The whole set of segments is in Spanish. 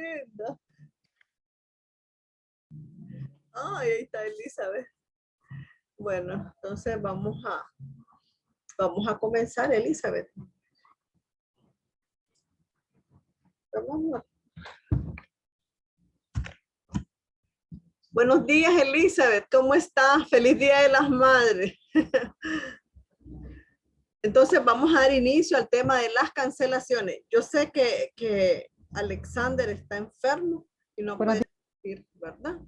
linda. Ay, ahí está Elizabeth. Bueno, entonces vamos a comenzar, Elizabeth. Vamos a... Buenos días, Elizabeth. ¿Cómo estás? Feliz Día de las Madres. Entonces vamos a dar inicio al tema de las cancelaciones. Yo sé que Alexander está enfermo y no puede ir, ¿verdad?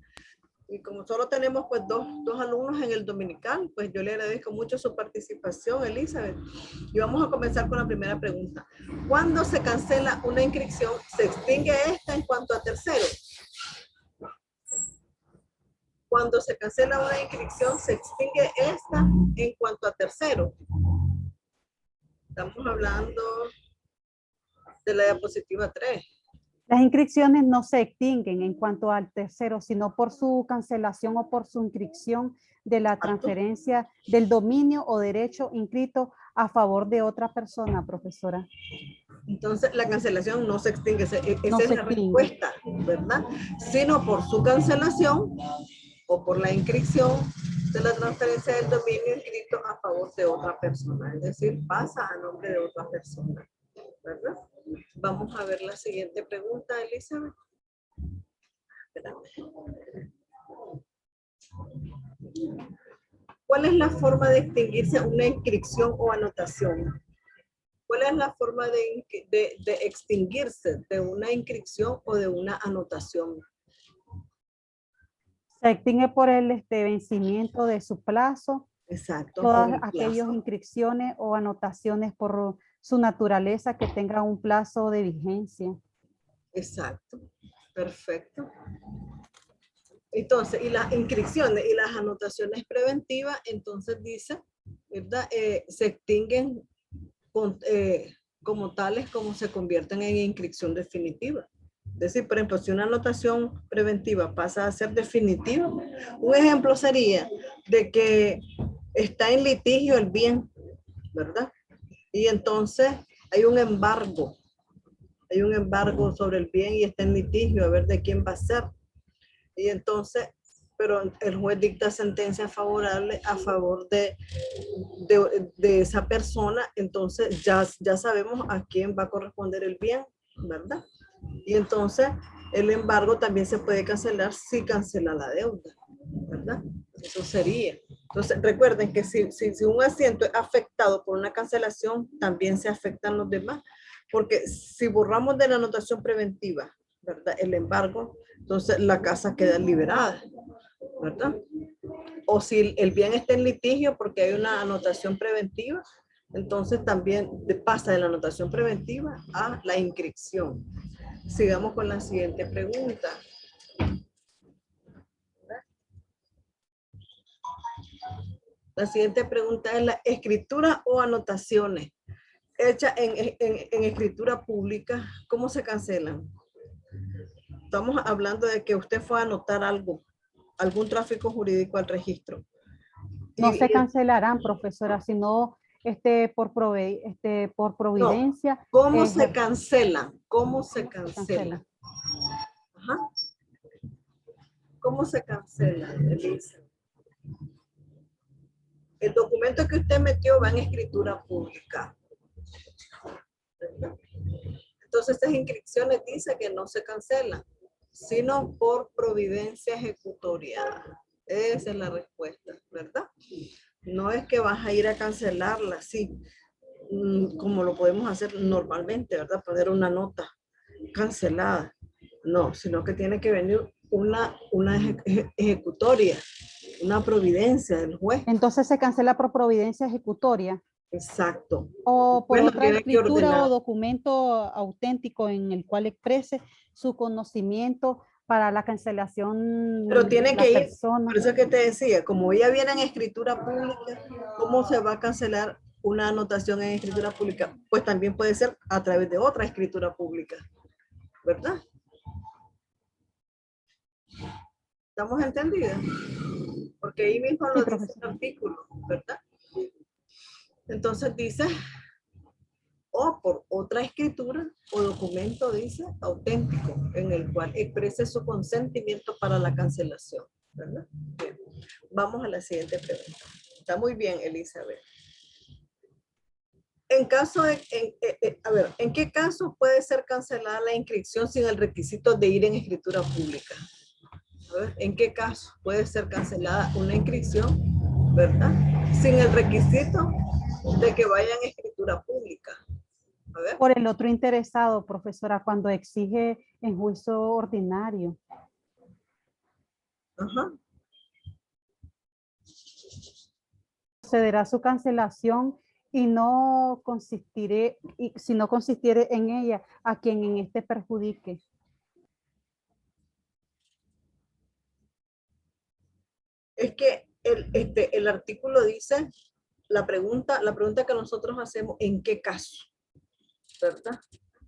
Y como solo tenemos pues dos alumnos en el dominical, pues yo le agradezco mucho su participación, Elizabeth. Y vamos a comenzar con la primera pregunta. ¿Cuándo se cancela una inscripción? ¿Se extingue esta en cuanto a tercero? Cuando se cancela una inscripción, ¿se extingue esta en cuanto a tercero? Estamos hablando de la diapositiva 3. Las inscripciones no se extinguen en cuanto al tercero, sino por su cancelación o por su inscripción de la transferencia del dominio o derecho inscrito a favor de otra persona, profesora. Entonces, la cancelación no se extingue, esa es la respuesta, ¿verdad? Sino por su cancelación o por la inscripción de la transferencia del dominio inscrito a favor de otra persona, es decir, pasa a nombre de otra persona, ¿verdad? Vamos a ver la siguiente pregunta, Elizabeth. Espérame. ¿Cuál es la forma de extinguirse una inscripción o anotación? ¿Cuál es la forma de extinguirse de una inscripción o de una anotación? Se extingue por el vencimiento de su plazo. Exacto. Todas aquellas inscripciones o anotaciones por su naturaleza que tengan un plazo de vigencia. Exacto. Perfecto. Entonces, y las inscripciones y las anotaciones preventivas, entonces dice, ¿verdad? Se extinguen como tales como se convierten en inscripción definitiva. Es decir, por ejemplo, si una anotación preventiva pasa a ser definitiva, un ejemplo sería de que está en litigio el bien, ¿verdad? Y entonces hay un embargo sobre el bien y está en litigio a ver de quién va a ser. Y entonces, pero el juez dicta sentencia favorable a favor de esa persona, entonces ya sabemos a quién va a corresponder el bien, ¿verdad? Y entonces el embargo también se puede cancelar si cancela la deuda, ¿verdad? Eso sería. Entonces recuerden que si un asiento es afectado por una cancelación, también se afectan los demás, porque si borramos de la anotación preventiva, ¿verdad? El embargo, entonces la casa queda liberada, ¿verdad? O si el bien está en litigio porque hay una anotación preventiva, entonces también pasa de la anotación preventiva a la inscripción. Sigamos con la siguiente pregunta. La siguiente pregunta es la escritura o anotaciones hechas en escritura pública, ¿cómo se cancelan? Estamos hablando de que usted fue a anotar algo, algún tráfico jurídico al registro. No se cancelarán, profesora, sino por providencia. No. ¿Cómo se cancela? ¿Cómo se cancela? Ajá. ¿Cómo se cancela, Elisa? El documento que usted metió va en escritura pública. Entonces, estas inscripciones dicen que no se cancelan, sino por providencia ejecutoria. Esa es la respuesta, ¿verdad? No es que vas a ir a cancelarla, sí, como lo podemos hacer normalmente, ¿verdad? Poner una nota cancelada. No, sino que tiene que venir una ejecutoria, una providencia del juez. Entonces se cancela por providencia ejecutoria. Exacto. O por otra escritura o documento auténtico en el cual exprese su conocimiento para la cancelación. Pero tiene que ir, por eso que te decía, como ella viene en escritura pública, ¿cómo se va a cancelar una anotación en escritura pública? Pues también puede ser a través de otra escritura pública, ¿verdad? ¿Estamos entendidos? Porque ahí mismo lo dice el artículo, ¿verdad? Entonces dice, o por otra escritura o documento, dice, auténtico, en el cual exprese su consentimiento para la cancelación, ¿verdad? Bien. Vamos a la siguiente pregunta. Está muy bien, Elizabeth. En caso de, ¿en qué caso puede ser cancelada la inscripción sin el requisito de ir en escritura pública? A ver, ¿en qué caso puede ser cancelada una inscripción, verdad? Sin el requisito de que vaya en escritura pública. A ver. Por el otro interesado, profesora, cuando exige en juicio ordinario. Ajá. Procederá su cancelación y no consistiré, si no consistiere en ella a quien en este perjudique. Es que el artículo dice, la pregunta que nosotros hacemos, ¿en qué caso? ¿Verdad?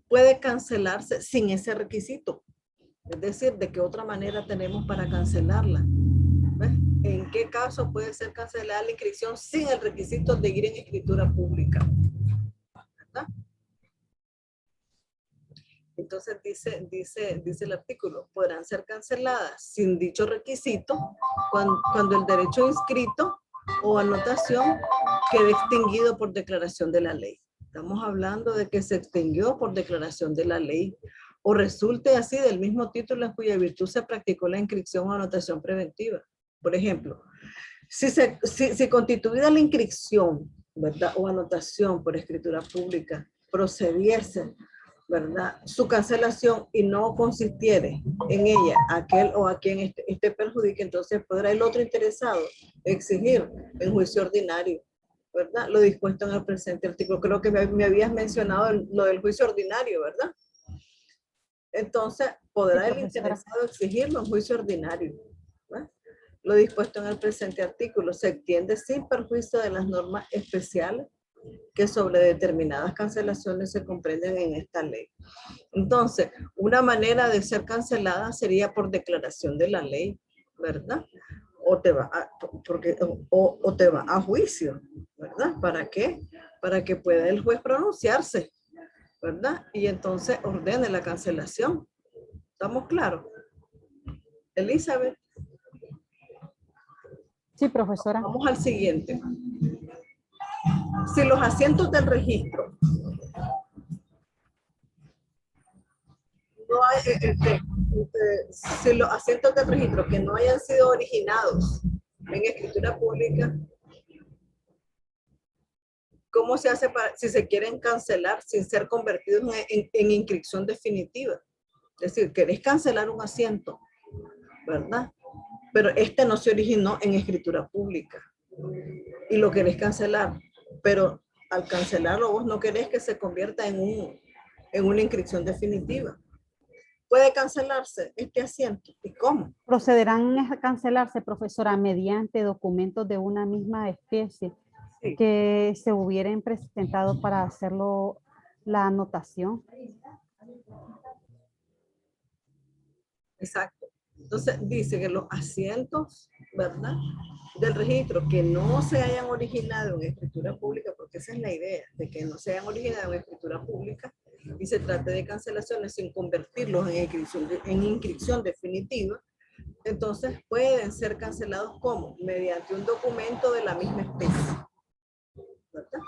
Puede cancelarse sin ese requisito. Es decir, ¿de qué otra manera tenemos para cancelarla? ¿Ves? ¿En qué caso puede ser cancelada la inscripción sin el requisito de ir en escritura pública? ¿Verdad? Entonces dice el artículo, podrán ser canceladas sin dicho requisito cuando el derecho inscrito o anotación quede extinguido por declaración de la ley. Estamos hablando de que se extinguió por declaración de la ley o resulte así del mismo título en cuya virtud se practicó la inscripción o anotación preventiva. Por ejemplo, si constituida la inscripción, ¿verdad? O anotación por escritura pública procediese, ¿verdad? Su cancelación y no consistiere en ella aquel o a quien este perjudique, entonces podrá el otro interesado exigir en juicio ordinario, ¿verdad? Lo dispuesto en el presente artículo. Creo que me habías mencionado lo del juicio ordinario, ¿verdad? Entonces podrá Sí, el interesado exigirlo en juicio ordinario, ¿verdad? Lo dispuesto en el presente artículo se extiende sin perjuicio de las normas especiales que sobre determinadas cancelaciones se comprenden en esta ley. Entonces, una manera de ser cancelada sería por declaración de la ley, ¿verdad? O te va a juicio, ¿verdad? ¿Para qué? Para que pueda el juez pronunciarse, ¿verdad? Y entonces ordene la cancelación. ¿Estamos claros? Elizabeth. Sí, profesora. Vamos al siguiente. Si los asientos del registro no hay, si los asientos del registro que no hayan sido originados en escritura pública, ¿cómo se hace si se quieren cancelar sin ser convertidos en inscripción definitiva? Es decir, querés cancelar un asiento, ¿verdad? Pero este no se originó en escritura pública y lo querés cancelar, pero al cancelarlo vos no querés que se convierta en una inscripción definitiva. ¿Puede cancelarse este asiento? ¿Y cómo? Procederán a cancelarse, profesora, mediante documentos de una misma especie sí, que se hubieran presentado para hacerlo la anotación. Exacto. Entonces dice que los asientos, ¿verdad?, del registro que no se hayan originado en escritura pública, porque esa es la idea, de que no se hayan originado en escritura pública y se trate de cancelaciones sin convertirlos en inscripción definitiva, entonces pueden ser cancelados ¿cómo? Mediante un documento de la misma especie, ¿verdad?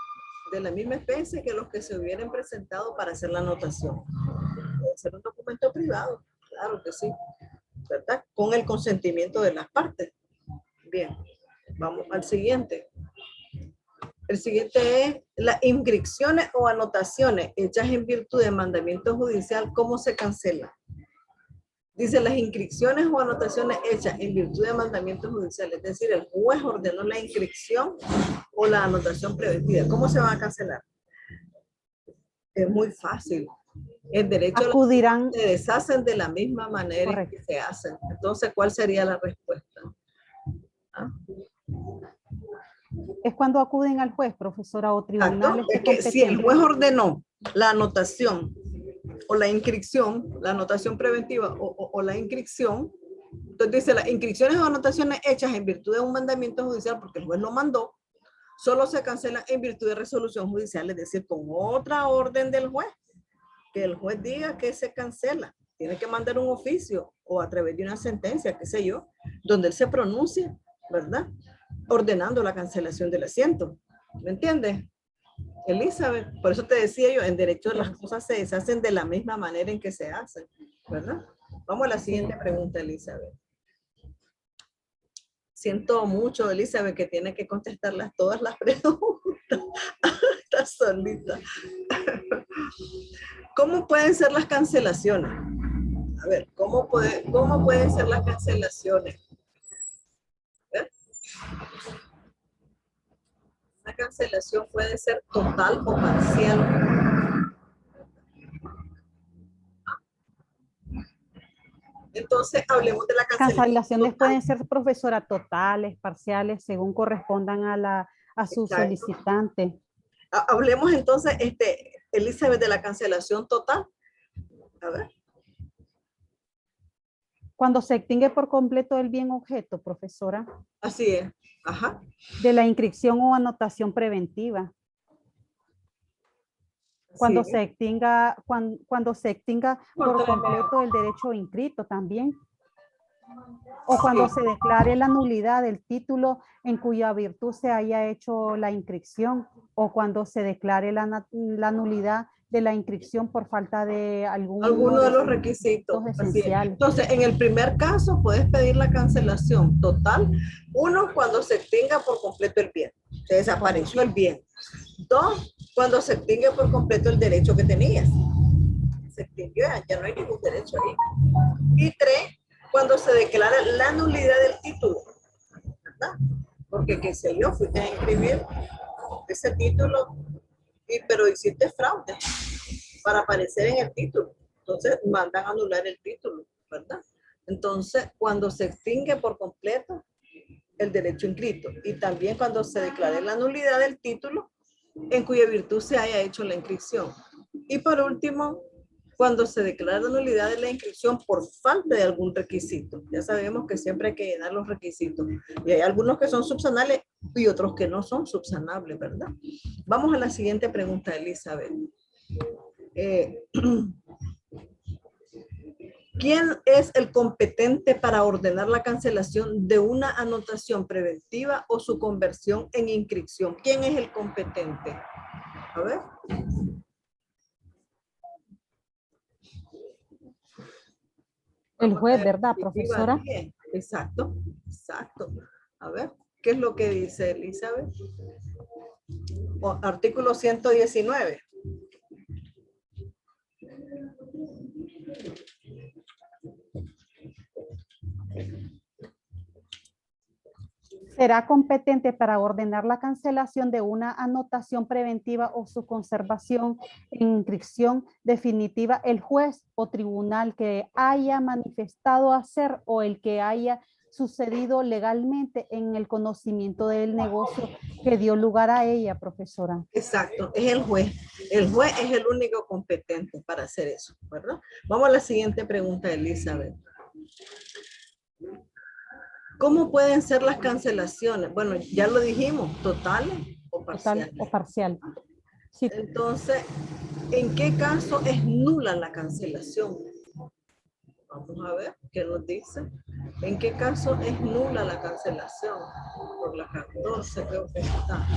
De la misma especie que los que se hubieran presentado para hacer la anotación. Puede ser un documento privado, claro que sí, ¿verdad? Con el consentimiento de las partes. Bien, vamos al siguiente. El siguiente es las inscripciones o anotaciones hechas en virtud de mandamiento judicial, ¿cómo se cancela? Dice las inscripciones o anotaciones hechas en virtud de mandamiento judicial, es decir, el juez ordenó la inscripción o la anotación preventiva. ¿Cómo se va a cancelar? Es muy fácil. El derecho acudirán, se deshacen de la misma manera correcto, en que se hacen. Entonces, ¿cuál sería la respuesta? ¿Ah? Es cuando acuden al juez, profesora, o tribunales. Es que si el juez ordenó la anotación o la inscripción, la anotación preventiva o la inscripción, entonces dice las inscripciones o anotaciones hechas en virtud de un mandamiento judicial porque el juez lo mandó, solo se cancelan en virtud de resolución judicial, es decir, con otra orden del juez, que el juez diga que se cancela. Tiene que mandar un oficio o a través de una sentencia, qué sé yo, donde él se pronuncie, ¿verdad? Ordenando la cancelación del asiento. ¿Me entiendes, Elizabeth? Por eso te decía yo, en derecho las cosas se deshacen de la misma manera en que se hacen, ¿verdad? Vamos a la siguiente pregunta, Elizabeth. Siento mucho, Elizabeth, que tiene que contestarlas todas las preguntas. Está solita. ¿Cómo pueden ser las cancelaciones? A ver, ¿cómo pueden ser las cancelaciones? Una cancelación puede ser total o parcial. Entonces, hablemos de la cancelación. Cancelaciones pueden ser, profesora, totales, parciales, según correspondan a su solicitante. Hablemos entonces, Elizabeth, de la cancelación total. A ver. Cuando se extingue por completo el bien objeto, profesora. Así es. Ajá. De la inscripción o anotación preventiva. Cuando se extinga, cuando se extinga por completo el derecho inscrito también. O cuando se declare la nulidad del título en cuya virtud se haya hecho la inscripción, o cuando se declare la nulidad de la inscripción por falta de alguno de los requisitos esenciales. Entonces, en el primer caso, puedes pedir la cancelación total. Uno, cuando se extinga por completo el bien. Se desapareció el bien. Dos, cuando se extingue por completo el derecho que tenías. Se extinguió, ya no hay ningún derecho ahí. Y tres, cuando se declara la nulidad del título, ¿verdad? Porque, qué sé yo, fuiste a inscribir ese título, pero hiciste fraude para aparecer en el título. Entonces, mandan a anular el título, ¿verdad? Entonces, cuando se extingue por completo el derecho inscrito y también cuando se declare la nulidad del título en cuya virtud se haya hecho la inscripción. Y por último, cuando se declara la nulidad de la inscripción por falta de algún requisito. Ya sabemos que siempre hay que llenar los requisitos. Y hay algunos que son subsanables y otros que no son subsanables, ¿verdad? Vamos a la siguiente pregunta, Elizabeth. ¿Quién es el competente para ordenar la cancelación de una anotación preventiva o su conversión en inscripción? ¿Quién es el competente? A ver. El juez, ¿verdad, profesora? Exacto, exacto. A ver, ¿qué es lo que dice Elizabeth? Artículo 119. Será competente para ordenar la cancelación de una anotación preventiva o su conservación en inscripción definitiva el juez o tribunal que haya manifestado hacer o el que haya sucedido legalmente en el conocimiento del negocio que dio lugar a ella, profesora. Exacto, es el juez. El juez es el único competente para hacer eso, ¿verdad? Vamos a la siguiente pregunta, Elizabeth. ¿Cómo pueden ser las cancelaciones? Bueno, ya lo dijimos, totales o parciales. Total o parcial. Sí. Entonces, ¿en qué caso es nula la cancelación? Vamos a ver qué nos dice. ¿En qué caso es nula la cancelación? Por la 14 creo que está.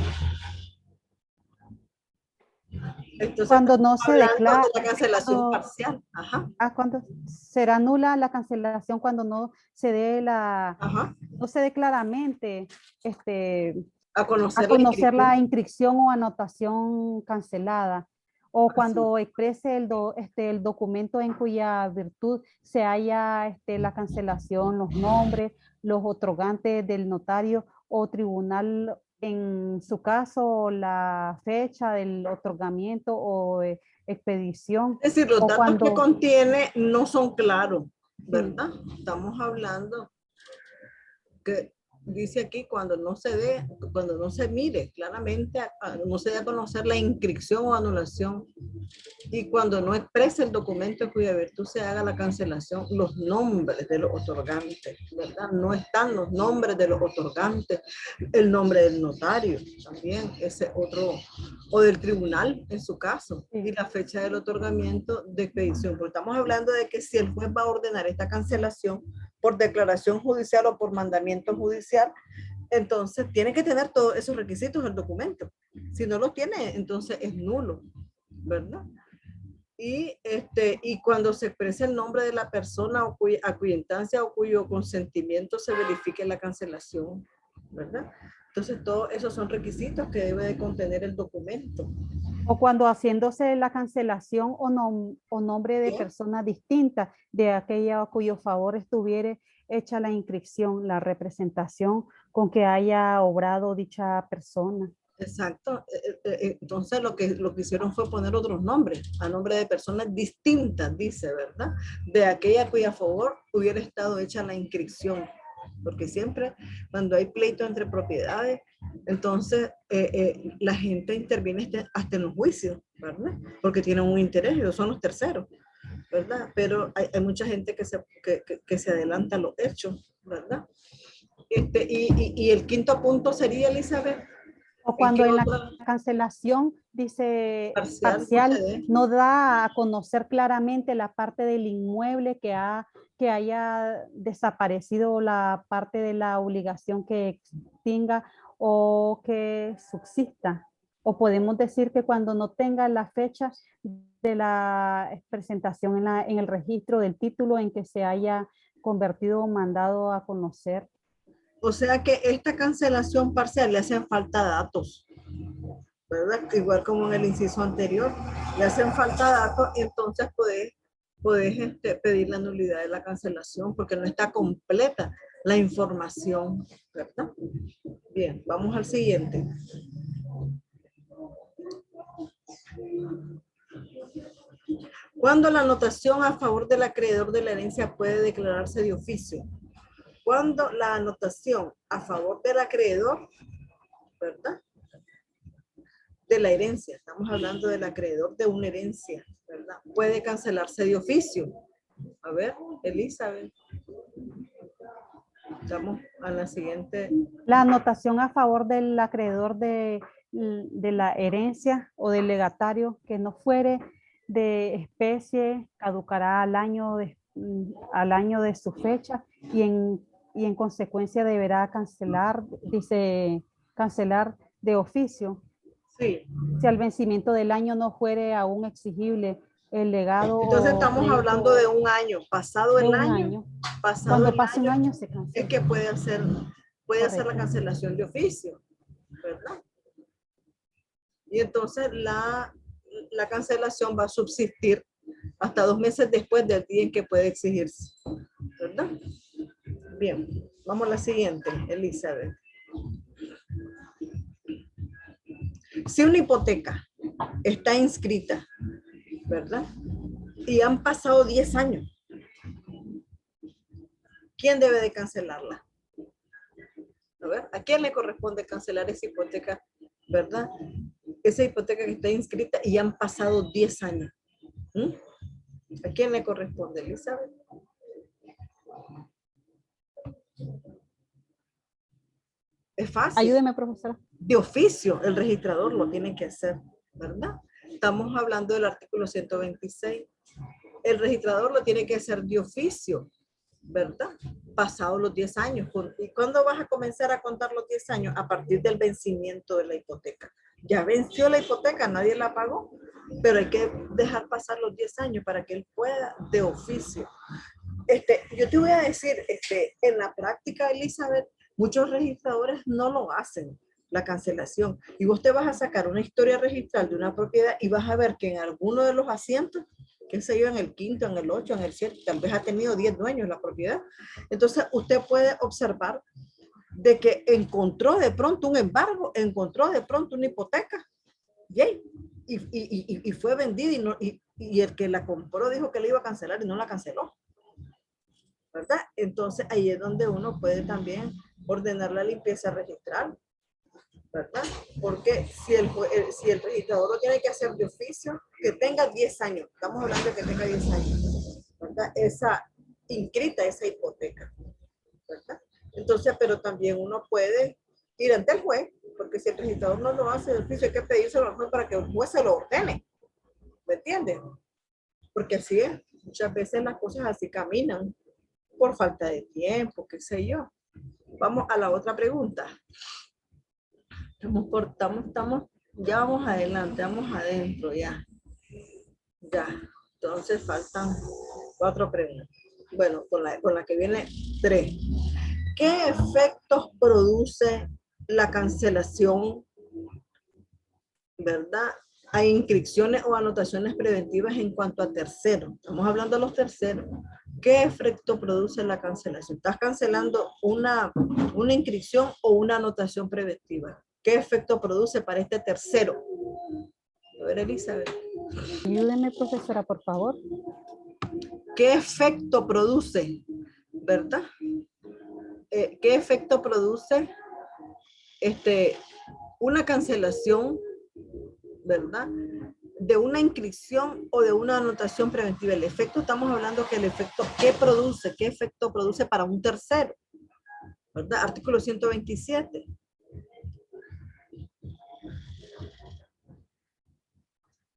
Entonces, cuando no se declara de la cancelación parcial. Ajá. Cuando será nula la cancelación cuando no se dé no se dé claramente a conocer la inscripción o anotación cancelada, o cuando exprese el documento en cuya virtud se haya la cancelación, los nombres, los otorgantes del notario o tribunal, en su caso la fecha del otorgamiento o expedición. Es decir, los datos que contiene no son claros, ¿verdad? Sí. Estamos hablando que dice aquí, cuando no se mire claramente, no se dé a conocer la inscripción o anulación, y cuando no exprese el documento en cuya virtud se haga la cancelación, los nombres de los otorgantes, ¿verdad? No están los nombres de los otorgantes, el nombre del notario, también ese otro, o del tribunal en su caso, y la fecha del otorgamiento de expedición. Porque estamos hablando de que si el juez va a ordenar esta cancelación por declaración judicial o por mandamiento judicial, entonces tiene que tener todos esos requisitos del documento. Si no los tiene, entonces es nulo, ¿verdad? Y cuando se expresa el nombre de la persona a cuya instancia o cuyo consentimiento se verifique la cancelación, ¿verdad? Entonces, todos esos son requisitos que debe de contener el documento. O cuando haciéndose la cancelación o nombre de ¿Sí? persona distinta de aquella a cuyo favor estuviere hecha la inscripción, la representación con que haya obrado dicha persona. Exacto. Entonces lo que hicieron fue poner otros nombres, a nombre de personas distintas, dice, ¿verdad? De aquella a cuya favor hubiera estado hecha la inscripción. Porque siempre cuando hay pleito entre propiedades, entonces la gente interviene hasta en los juicios, ¿verdad? Porque tienen un interés, ellos son los terceros, ¿verdad? Pero hay mucha gente que se adelanta a los hechos, ¿verdad? Y el quinto punto sería, Elizabeth, O cuando en la cancelación dice parcial, no da a conocer claramente la parte del inmueble que haya desaparecido la parte de la obligación que extinga o que subsista. O podemos decir que cuando no tenga la fecha de la presentación en el registro del título en que se haya convertido o mandado a conocer. O sea que esta cancelación parcial le hacen falta datos, ¿verdad? Igual como en el inciso anterior, le hacen falta datos, entonces puedes pedir la nulidad de la cancelación porque no está completa la información, ¿verdad? Bien, vamos al siguiente. ¿Cuándo la anotación a favor del acreedor de la herencia puede declararse de oficio? Cuando la anotación a favor del acreedor, ¿verdad? De la herencia, estamos hablando del acreedor de una herencia, ¿verdad? Puede cancelarse de oficio. A ver, Elizabeth. Estamos a la siguiente. La anotación a favor del acreedor de la herencia o del legatario que no fuere de especie caducará al año de su fecha y en consecuencia deberá cancelar, dice, cancelar de oficio. Sí. Si al vencimiento del año no fuere aún exigible el legado. Entonces estamos hablando de un año. Pasado el año. Cuando pase un año se cancela. Es que puede hacer la cancelación de oficio, ¿verdad? Y entonces la cancelación va a subsistir hasta 2 meses después del día en que puede exigirse, ¿verdad? Bien, vamos a la siguiente, Elizabeth. Si una hipoteca está inscrita, ¿verdad? Y han pasado 10 años, ¿quién debe de cancelarla? A ver, ¿a quién le corresponde cancelar esa hipoteca, verdad? Esa hipoteca que está inscrita y han pasado 10 años. ¿Mm? ¿A quién le corresponde, Elizabeth? Es fácil. Ayúdeme, profesora. De oficio, el registrador lo tiene que hacer, ¿verdad? Estamos hablando del artículo 126. El registrador lo tiene que hacer de oficio, ¿verdad? Pasados los 10 años. ¿Y cuándo vas a comenzar a contar los 10 años? A partir del vencimiento de la hipoteca. Ya venció la hipoteca, nadie la pagó, pero hay que dejar pasar los 10 años para que él pueda de oficio. Yo te voy a decir, en la práctica, Elizabeth, muchos registradores no lo hacen, la cancelación. Y vos te vas a sacar una historia registral de una propiedad y vas a ver que en alguno de los asientos, qué sé yo, en el 5º, en el 8, en el 7, tal vez ha tenido 10 dueños la propiedad. Entonces, usted puede observar de que encontró de pronto un embargo, encontró de pronto una hipoteca, y fue vendida y el que la compró dijo que la iba a cancelar y no la canceló, ¿verdad? Entonces ahí es donde uno puede también ordenar la limpieza registral, ¿verdad? Porque si el registrador lo tiene que hacer de oficio, que tenga 10 años, estamos hablando de que tenga 10 años, ¿verdad? Esa inscrita, esa hipoteca, ¿verdad? Entonces, pero también uno puede ir ante el juez, porque si el registrador no lo hace de oficio, hay que pedírselo al juez para que el juez se lo ordene, ¿me entiendes? Porque así es, muchas veces las cosas así caminan, por falta de tiempo, qué sé yo. Vamos a la otra pregunta. Ya vamos adelante, vamos adentro, ya. Ya, entonces faltan 4 preguntas. Bueno, con la que viene 3. ¿Qué efectos produce la cancelación, verdad? Hay inscripciones o anotaciones preventivas en cuanto a terceros. Estamos hablando de los terceros. ¿Qué efecto produce la cancelación? ¿Estás cancelando una inscripción o una anotación preventiva? ¿Qué efecto produce para este tercero? A ver, Elizabeth. Ayúdeme, profesora, por favor. ¿Qué efecto produce? ¿Verdad? ¿Qué efecto produce una cancelación, verdad, de una inscripción o de una anotación preventiva? El efecto, estamos hablando que el efecto, ¿qué efecto produce para un tercero? ¿Verdad? Artículo 127.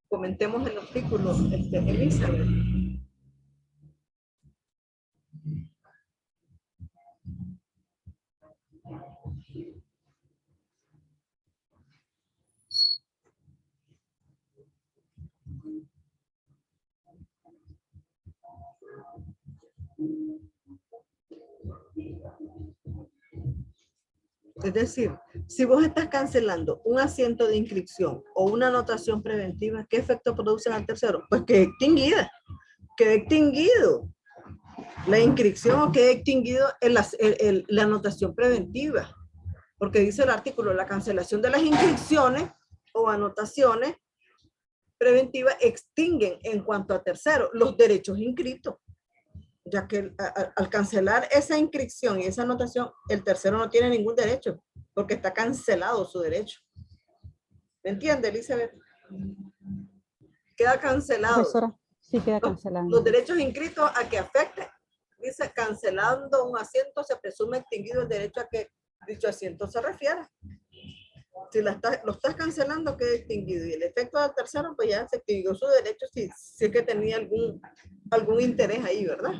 Comentemos el artículo, Elizabeth. Es decir, si vos estás cancelando un asiento de inscripción o una anotación preventiva, ¿qué efecto produce al tercero? Pues que extinguida, quede extinguido la inscripción o quede extinguido la anotación preventiva. Porque dice el artículo, la cancelación de las inscripciones o anotaciones preventivas extinguen en cuanto a terceros los derechos inscritos, ya que al cancelar esa inscripción y esa anotación, el tercero no tiene ningún derecho, porque está cancelado su derecho. ¿Me entiende, Elizabeth? Queda cancelado. Profesora, sí queda cancelado. Los derechos inscritos a que afecte. Dice, cancelando un asiento, se presume extinguido el derecho a que dicho asiento se refiera. Si lo estás cancelando, queda extinguido. Y el efecto del tercero, pues ya se extinguió su derecho si es que tenía algún interés ahí, ¿verdad?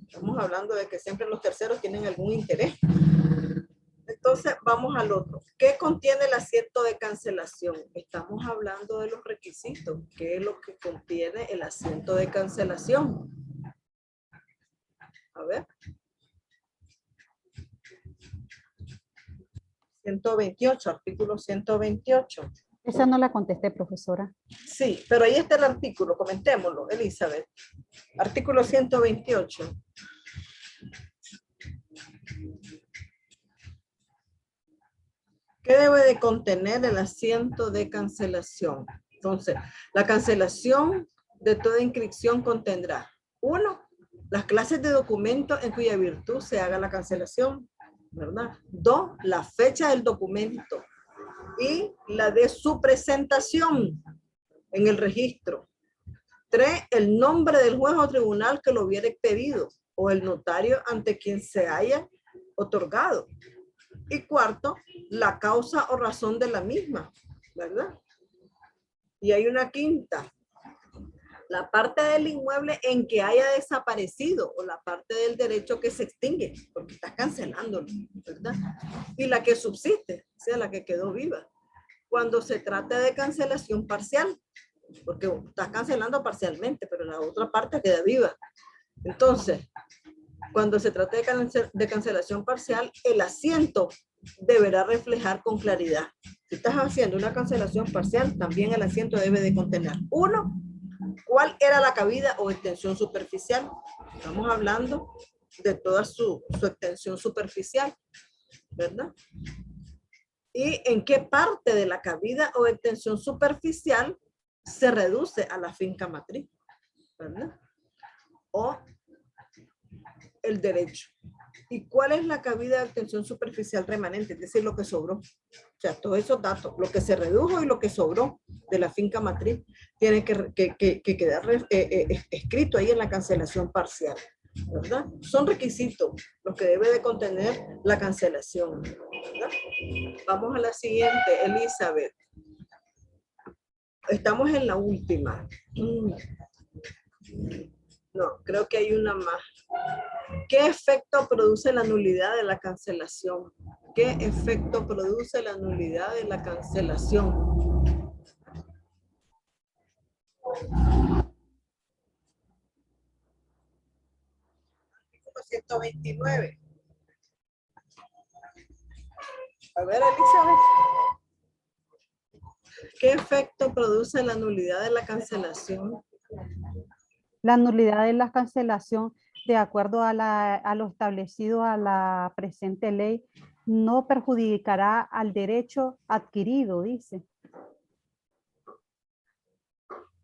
Estamos hablando de que siempre los terceros tienen algún interés. Entonces, vamos al otro. ¿Qué contiene el asiento de cancelación? Estamos hablando de los requisitos. ¿Qué es lo que contiene el asiento de cancelación? A ver. 128, artículo 128. Esa no la contesté, profesora. Sí, pero ahí está el artículo, comentémoslo, Elizabeth. Artículo 128. ¿Qué debe de contener el asiento de cancelación? Entonces, la cancelación de toda inscripción contendrá: 1, las clases de documento en cuya virtud se haga la cancelación, ¿verdad? 2, la fecha del documento y la de su presentación en el registro. 3, el nombre del juez o tribunal que lo hubiera expedido o el notario ante quien se haya otorgado. Y 4, la causa o razón de la misma, ¿verdad? Y hay una 5ª, la parte del inmueble en que haya desaparecido o la parte del derecho que se extingue, porque estás cancelándolo, ¿verdad? Y la que subsiste, o sea, la que quedó viva. Cuando se trata de cancelación parcial, porque estás cancelando parcialmente, pero la otra parte queda viva. Entonces, cuando se trata de cancelación parcial, el asiento deberá reflejar con claridad. Si estás haciendo una cancelación parcial, también el asiento debe de contener: 1, cuál era la cabida o extensión superficial. Estamos hablando de toda su extensión superficial, ¿verdad? Y en qué parte de la cabida o extensión superficial se reduce a la finca matriz, ¿verdad? O el derecho. ¿Y cuál es la cabida de obtención superficial remanente? Es decir, lo que sobró. O sea, todos esos datos, lo que se redujo y lo que sobró de la finca matriz, tiene que quedar escrito ahí en la cancelación parcial, ¿verdad? Son requisitos los que debe de contener la cancelación, ¿verdad? Vamos a la siguiente, Elizabeth. Estamos en la última. No, creo que hay una más. ¿Qué efecto produce la nulidad de la cancelación? ¿Qué efecto produce la nulidad de la cancelación? 129. A ver, Elizabeth. ¿Qué efecto produce la nulidad de la cancelación? La nulidad de la cancelación, de acuerdo a lo establecido a la presente ley, no perjudicará al derecho adquirido, dice.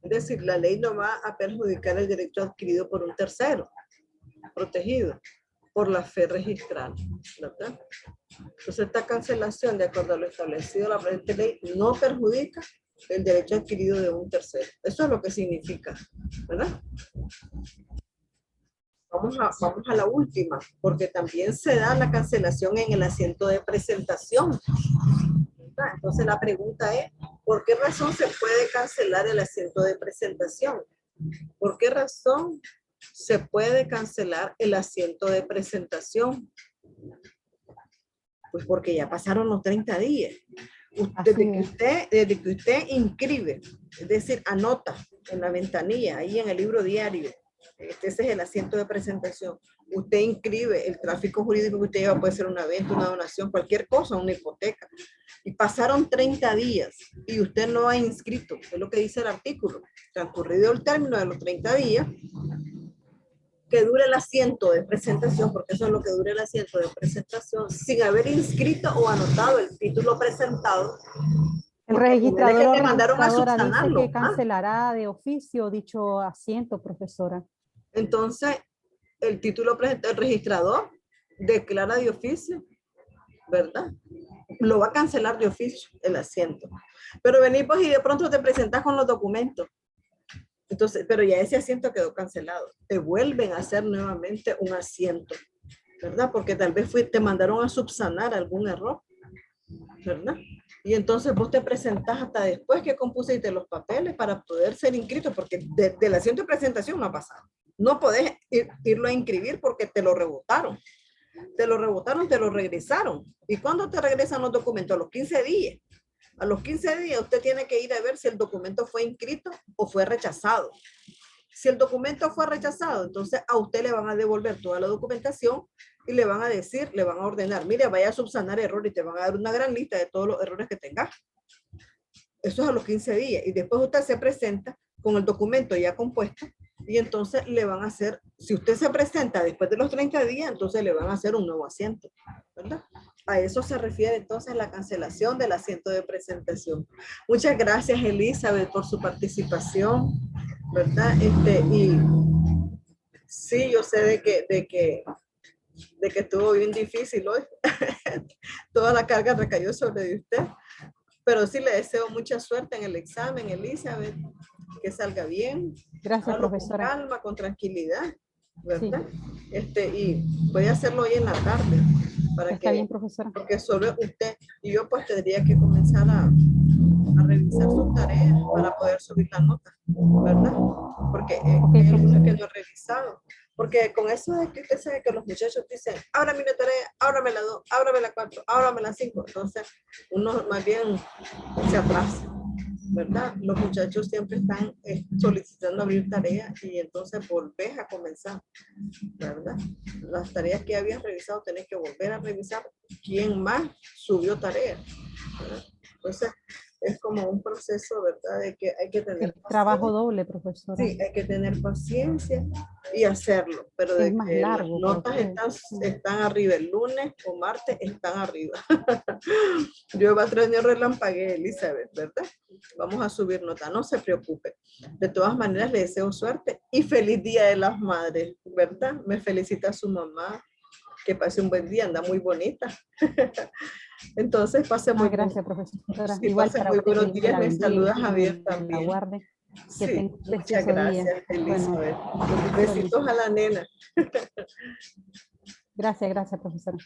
Es decir, la ley no va a perjudicar el derecho adquirido por un tercero, protegido por la fe registral, ¿verdad? Entonces, esta cancelación, de acuerdo a lo establecido en la presente ley, no perjudica el derecho adquirido de un tercero. Eso es lo que significa, ¿verdad? Vamos a la última, porque también se da la cancelación en el asiento de presentación. ¿Verdad? Entonces, la pregunta es, ¿por qué razón se puede cancelar el asiento de presentación? ¿Por qué razón se puede cancelar el asiento de presentación? Pues porque ya pasaron los 30 días. Desde que usted inscribe, es decir, anota en la ventanilla, ahí en el libro diario, ese es el asiento de presentación. Usted inscribe el tráfico jurídico que usted lleva, puede ser una venta, una donación, cualquier cosa, una hipoteca. Y pasaron 30 días y usted no ha inscrito, es lo que dice el artículo. Transcurrido el término de los 30 días, que dure el asiento de presentación, porque eso es lo que dure el asiento de presentación, sin haber inscrito o anotado el título presentado. El registrador o registradora dice que ¿ah? cancelará de oficio dicho asiento, profesora. Entonces, el título presentado, el registrador declara de oficio, ¿verdad? Lo va a cancelar de oficio, el asiento. Pero venís pues y de pronto te presentas con los documentos. Entonces, pero ya ese asiento quedó cancelado. Te vuelven a hacer nuevamente un asiento, ¿verdad? Porque tal vez te mandaron a subsanar algún error, ¿verdad? Y entonces vos te presentás hasta después que compusiste los papeles para poder ser inscrito, porque del asiento de presentación no ha pasado. No podés irlo a inscribir porque te lo rebotaron. Te lo rebotaron, te lo regresaron. ¿Y cuándo te regresan los documentos? A los 15 días. A los 15 días usted tiene que ir a ver si el documento fue inscrito o fue rechazado. Si el documento fue rechazado, entonces a usted le van a devolver toda la documentación y le van a decir, le van a ordenar, mire, vaya a subsanar errores y te van a dar una gran lista de todos los errores que tengas. Eso es a los 15 días. Y después usted se presenta con el documento ya compuesto y entonces le van a hacer, si usted se presenta después de los 30 días, entonces le van a hacer un nuevo asiento, ¿verdad? A eso se refiere entonces la cancelación del asiento de presentación. Muchas gracias, Elizabeth, por su participación, ¿verdad? Y sí, yo sé de que estuvo bien difícil hoy. Toda la carga recayó sobre usted. Pero sí le deseo mucha suerte en el examen, Elizabeth, que salga bien. Gracias, profesora. Con calma, con tranquilidad, ¿verdad? Sí. Y voy a hacerlo hoy en la tarde. Para Está bien, profesora. Porque solo usted y yo pues tendría que comenzar a revisar sus tareas para poder subir la nota, ¿verdad? Porque hay algunas que no he revisado. Porque con eso de que usted sabe que los muchachos dicen, ábrame la tarea, ábrame la 2, ábrame la 4, ábrame la 5. Entonces, uno más bien se atrasa, ¿verdad? Los muchachos siempre están solicitando abrir tareas y entonces volvés a comenzar, ¿verdad? Las tareas que habías revisado tenés que volver a revisar quién más subió tareas, ¿verdad? Entonces, es como un proceso, ¿verdad? De que hay que tener trabajo doble, profesora. Sí, hay que tener paciencia y hacerlo, pero de más que largo, las notas están arriba el lunes o martes, están arriba. Yo va a traer relampagué, Elizabeth, ¿verdad? Vamos a subir nota, no se preocupe. De todas maneras, le deseo suerte y feliz Día de las Madres, ¿verdad? Me felicita su mamá, Que pase un buen día, anda muy bonita. Entonces, pase muy Gracias, profesora. Sí, Igual pase para muy usted, buenos que Dios días. la Me bendiga saluda y Javier la también. guarde. Que Sí, tenga un muchas precioso día. gracias, Bueno, Elizabeth. Besitos a la nena. gracias, profesora.